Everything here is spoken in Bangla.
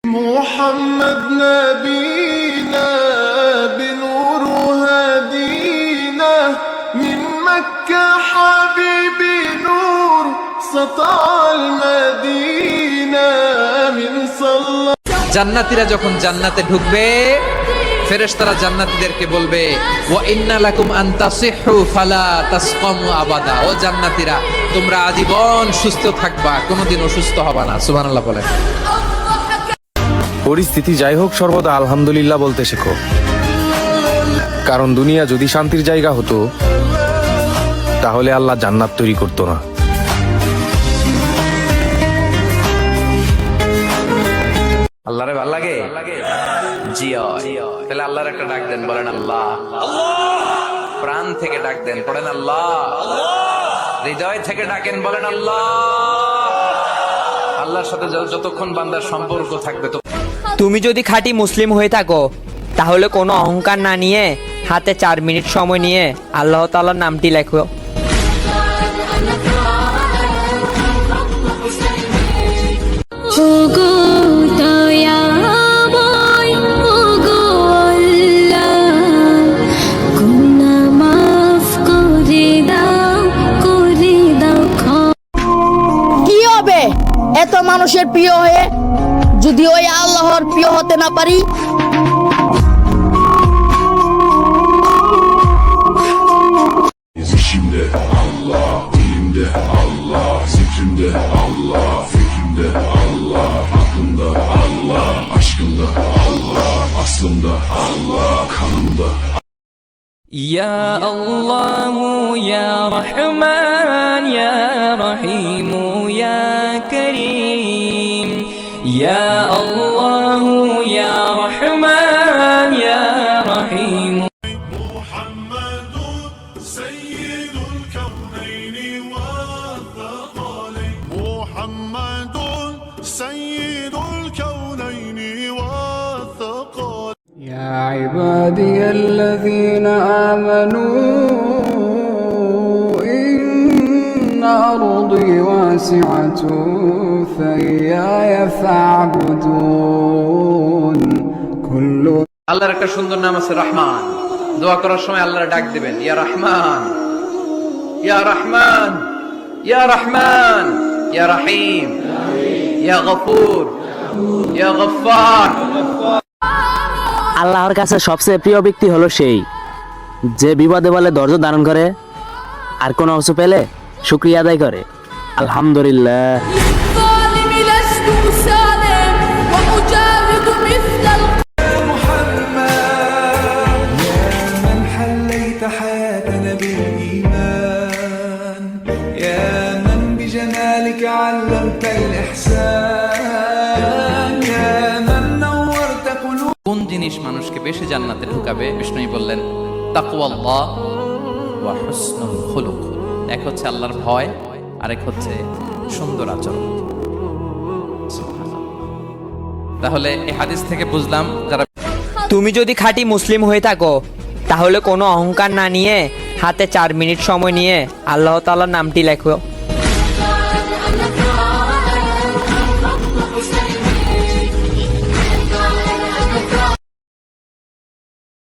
محمد نبينا بنور هدينا من مكة حبيبي نور سطع المدينة من صلى জান্নাতীরা যখন জান্নাতে ঢুকবে ফেরেশতারা জান্নাতীদেরকে বলবে ওয়া ইন্না লাকুম আন তাসিহু ফালা তাসকামু আবাদা। ও জান্নাতীরা, তোমরা আজীবন সুস্থ থাকবা, কোনোদিন অসুস্থ হবা না। সুবহানাল্লাহ বলেন। পরিস্থিতি যাই হোক, সর্বদা আলহামদুলিল্লাহ বলতে শেখো, কারণ দুনিয়া যদি শান্তির জায়গা হতো তাহলে আল্লাহ জান্নাত তৈরি করতো না। আল্লাহরে ভালো লাগে? জি তাহলে আল্লাহর একটা ডাক দেন, বলেন আল্লাহ। প্রাণ থেকে ডাক দেন, পড়েন আল্লাহ। হৃদয় থেকে ডাকেন, বলেন আল্লাহ। আল্লাহর সাথে যতক্ষণ বান্দার সম্পর্ক থাকবে। তুমি যদি খাঁটি মুসলিম হয়ে থাকো তাহলে কোনো অহংকার না নিয়ে হাতে 4 মিনিট সময় নিয়ে আল্লাহ তাআলার নামটি লেখো। কি হবে এত মানুষের প্রিয় হয়ে যদি ওই আল্লাহর প্রিয় হতে না পারি? İçimde Allah, dilimde Allah, zikrimde Allah, fikrimde Allah, aklımda Allah, aşkımda Allah, aslımda Allah, kanımda. Ya Allah, ya Rahman, ya Rahim, ya Karim. Ya Allah, ya Rahman, ya Rahim. محمد سيد الكونين والثقلين محمد سيد الكونين والثقلين يا عبادي الذين آمنوا إن أرضي واسعة فإياي فاعبدون كل আল্লাহর একটা সুন্দর নাম আছে রহমান। দোয়া করার সময় আল্লাহর ডাক দিবেন, ইয়া রহমান, ইয়া রহমান, ইয়া রহমান, ইয়া রহিম, ইয়া গফুর, ইয়া গফফার। আল্লাহর কাছে সবচেয়ে প্রিয় ব্যক্তি হলো সেই যে বিপদে বলে ধৈর্য ধারণ করে আর কোনো কিছু পেলে শুকরিয়া আদায় করে। আলহামদুলিল্লাহ। حياتنا بالإيمان يا من بجمالك علمت الإحسان يا من نورت قلوب। কোন জিনিস মানুষকে বেশি জান্নাতে ঢুকাবে? বিষ্ণু বললেন তাকওয়াল্লাহ ওয়া হুসনুল খুলুক। এক হচ্ছে আল্লাহর ভয়, আরেক হচ্ছে সুন্দর আচরণ। তাহলে এই হাদিস থেকে বুঝলাম, যারা তুমি যদি খাঁটি মুসলিম হয়ে থাকো তাহলে কোনো অহংকার না নিয়ে হাতে 4 মিনিট সময় নিয়ে আল্লাহ তাআলার নামটি লেখো।